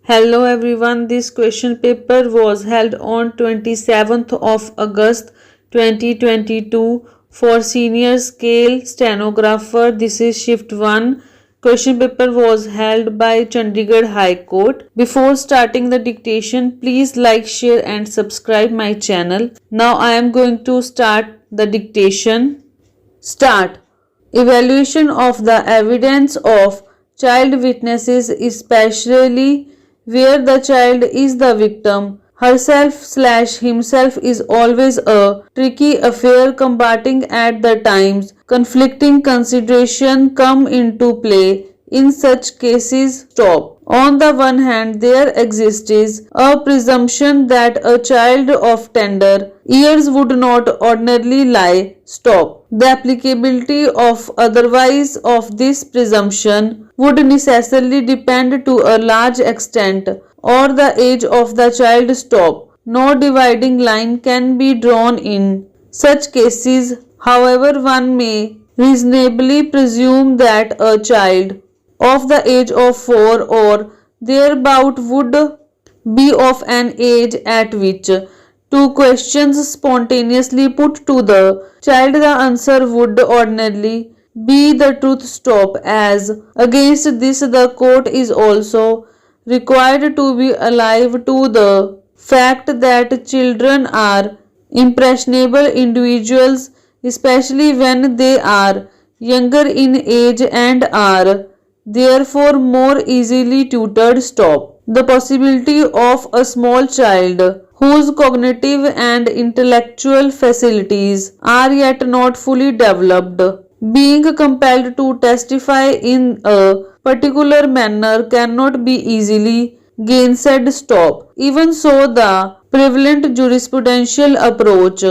Hello everyone, this question paper was held on 27th of August 2022 for senior scale stenographer. This is shift 1. Question paper was held by Chandigarh High Court. Before starting the dictation, please like, share and subscribe my channel. Now I am going to start the dictation. Start. Evaluation of the evidence of child witnesses, especially where the child is the victim herself/himself, is always a tricky affair. Combating at the times conflicting consideration come into play in such cases. Stop. On the one hand, there exists a presumption that a child of tender years would not ordinarily lie. Stop. The applicability of otherwise of this presumption would necessarily depend to a large extent on the age of the child. Stop. No dividing line can be drawn in such cases. However, one may reasonably presume that a child of the age of 4 or thereabout would be of an age at which two questions spontaneously put to the child, the answer would ordinarily be the truth. Stop. As against this, the court is also required to be alive to the fact that children are impressionable individuals, especially when they are younger in age and are therefore more easily tutored. Stop. The possibility of a small child whose cognitive and intellectual facilities are yet not fully developed being compelled to testify in a particular manner cannot be easily gainsaid. Stop. Even so, the prevalent jurisprudential approach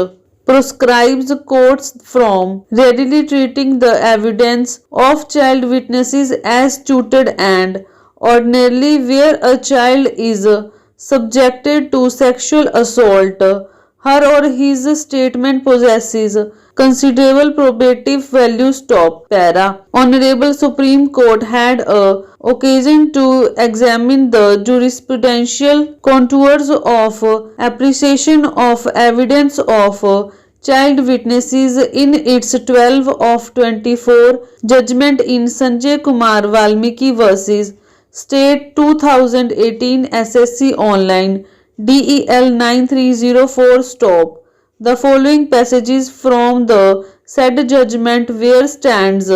proscribes courts from readily treating the evidence of child witnesses as tutored, and ordinarily where a child is subjected to sexual assault, her or his statement possesses considerable probative value. Stop. Para. Honorable Supreme Court had a occasion to examine the jurisprudential contours of appreciation of evidence of child witnesses in its 12 of 24 judgment in Sanjay Kumar Valmiki vs. State 2018 SSC Online DEL 9304. Stop. The following passages from the said judgment were stands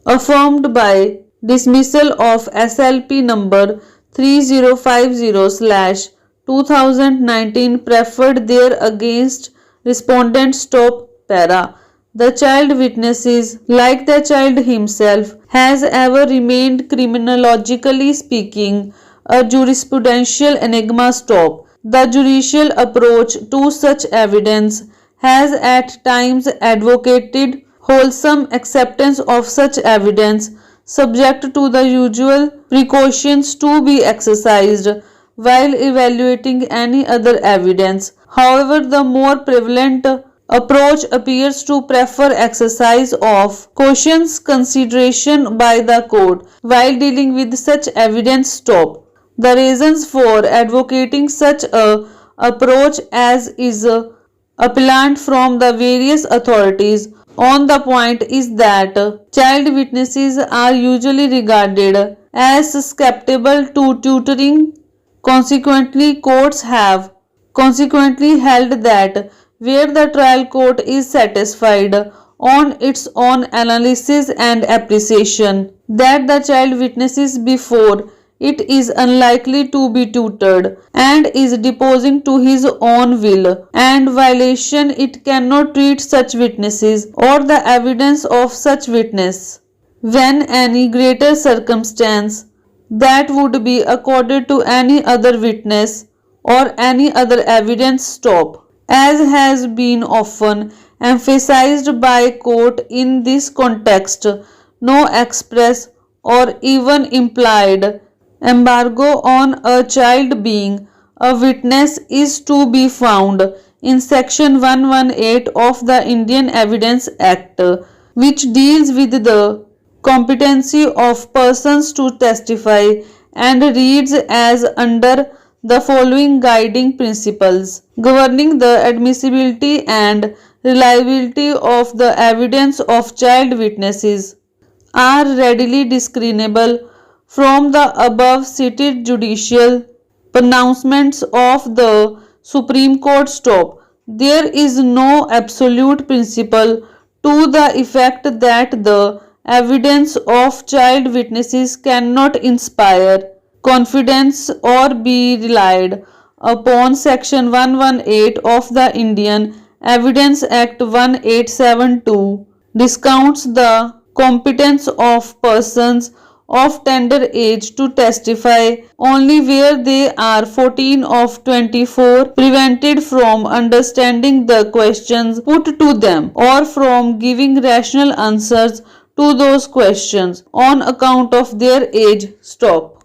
affirmed by dismissal of SLP number 3050/2019 preferred there against respondent. Stop. Para. The child witnesses, like the child himself, has ever remained criminologically speaking a jurisprudential enigma. Stop. The judicial approach to such evidence has at times advocated wholesome acceptance of such evidence, subject to the usual precautions to be exercised while evaluating any other evidence. However, the more prevalent approach appears to prefer exercise of cautious consideration by the court while dealing with such evidence. Stop. The reasons for advocating such a approach as is apparent from the various authorities on the point is that child witnesses are usually regarded as susceptible to tutoring. Consequently, courts have consequently held that where the trial court is satisfied on its own analysis and appreciation that the child witnesses before it is unlikely to be tutored and is deposing to his own will and violation, it cannot treat such witnesses or the evidence of such witness when any greater circumstance that would be accorded to any other witness or any other evidence. Stop. As has been often emphasized by court in this context, no express or even implied embargo on a child being a witness is to be found in section 118 of the Indian Evidence Act, which deals with the competency of persons to testify and reads as under the following guiding principles governing the admissibility and reliability of the evidence of child witnesses are readily discernible from the above cited judicial pronouncements of the Supreme Court. Stop. There is no absolute principle to the effect that the evidence of child witnesses cannot inspire confidence or be relied upon. Section 118 of the Indian Evidence Act 1872 discounts the competence of persons of tender age to testify only where they are 14 of 24, prevented from understanding the questions put to them or from giving rational answers to those questions on account of their age. Stop.